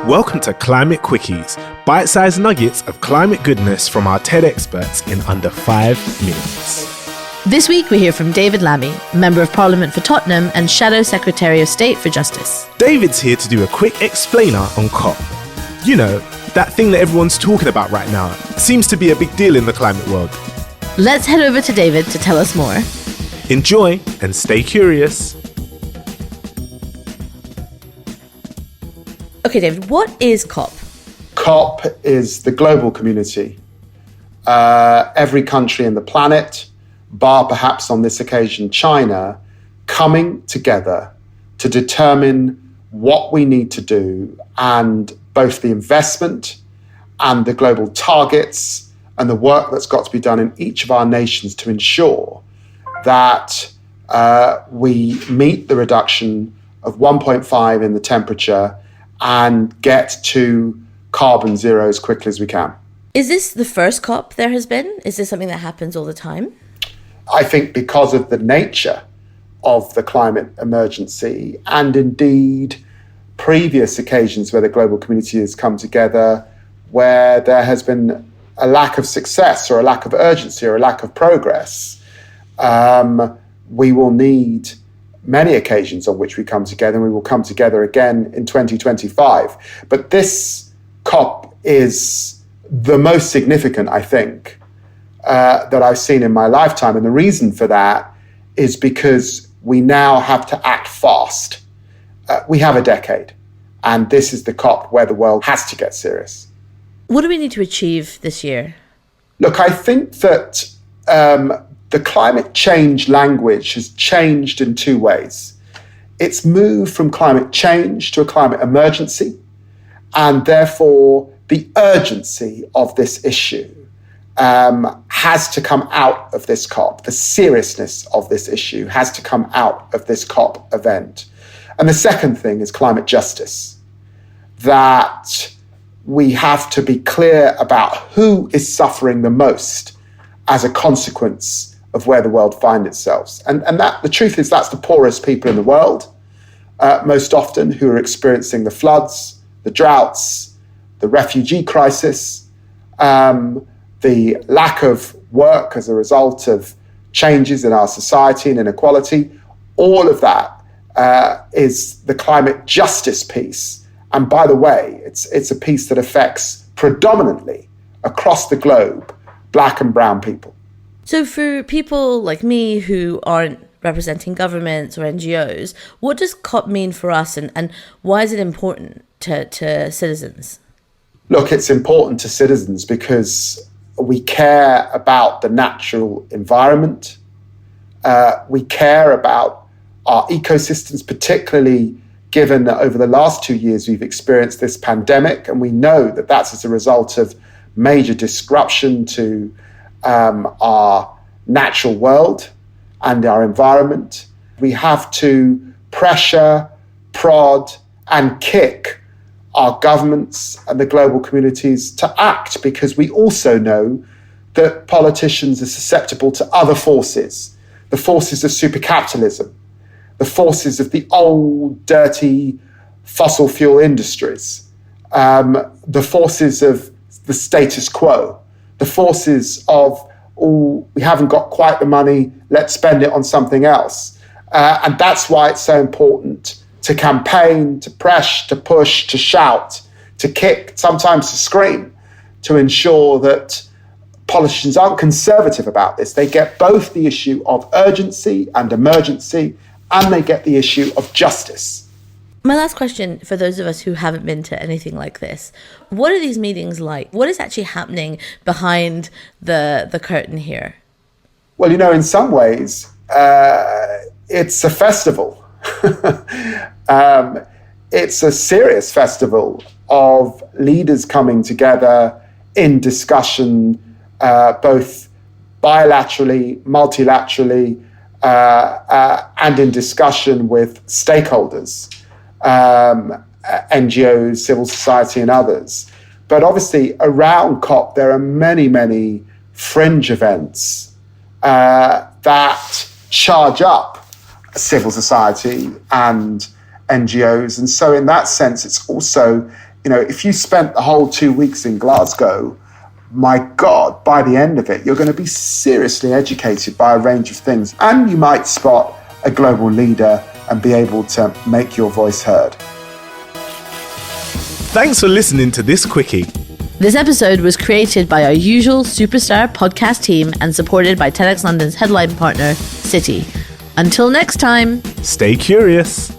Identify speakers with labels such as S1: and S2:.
S1: Welcome to Climate Quickies, bite-sized nuggets of climate goodness from our TED experts in under 5 minutes.
S2: This week we hear from David Lammy, Member of Parliament for Tottenham and Shadow Secretary of State for Justice.
S1: David's here to do a quick explainer on COP. You know, that thing that everyone's talking about right now. Seems to be a big deal in the climate world.
S2: Let's head over to David to tell us more.
S1: Enjoy and stay curious.
S2: Okay, David, what is COP?
S3: COP is the global community. Every country in the planet, bar perhaps on this occasion China, coming together to determine what we need to do, and both the investment and the global targets and the work that's got to be done in each of our nations to ensure that we meet the reduction of 1.5 in the temperature and get to carbon zero as quickly as we can.
S2: Is this the first COP there has been? Is this something that happens all the time?
S3: I think because of the nature of the climate emergency, and indeed previous occasions where the global community has come together, where there has been a lack of success or a lack of urgency or a lack of progress, we will need many occasions on which we come together, and we will come together again in 2025. But this COP is the most significant, I think, that I've seen in my lifetime. And the reason for that is because we now have to act fast. We have a decade, and this is the COP where the world has to get serious.
S2: What do we need to achieve this year?
S3: Look, I think that the climate change language has changed in two ways. It's moved from climate change to a climate emergency, and therefore the urgency of this issue has to come out of this COP. The seriousness of this issue has to come out of this COP event. And the second thing is climate justice, that we have to be clear about who is suffering the most as a consequence of where the world finds itself. And that the truth is that's the poorest people in the world, most often, who are experiencing the floods, the droughts, the refugee crisis, the lack of work as a result of changes in our society and inequality. All of that is the climate justice piece. And by the way, it's a piece that affects predominantly across the globe Black and brown people.
S2: So for people like me who aren't representing governments or NGOs, what does COP mean for us, and why is it important to citizens?
S3: Look, it's important to citizens because we care about the natural environment. We care about our ecosystems, particularly given that over the last 2 years we've experienced this pandemic, and we know that that's as a result of major disruption to our natural world and our environment. We have to pressure, prod, and kick our governments and the global communities to act, because we also know that politicians are susceptible to other forces, the forces of supercapitalism, the forces of the old, dirty fossil fuel industries, the forces of the status quo, the forces of, oh, we haven't got quite the money, let's spend it on something else. And that's why it's so important to campaign, to press, to push, to shout, to kick, sometimes to scream, to ensure that politicians aren't conservative about this. They get both the issue of urgency and emergency, and they get the issue of justice.
S2: My last question, for those of us who haven't been to anything like this, what are these meetings like? What is actually happening behind the curtain here?
S3: Well, you know, in some ways, it's a festival. It's a serious festival of leaders coming together in discussion, both bilaterally, multilaterally, and in discussion with stakeholders. NGOs, civil society, and others. But obviously, around COP, there are many, many fringe events that charge up civil society and NGOs. And so in that sense, it's also if you spent the whole 2 weeks in Glasgow, my God, by the end of it, you're going to be seriously educated by a range of things. And you might spot a global leader and be able to make your voice heard.
S1: Thanks for listening to this Quickie.
S2: This episode was created by our usual superstar podcast team and supported by TEDxLondon's headline partner, City. Until next time,
S1: Stay curious.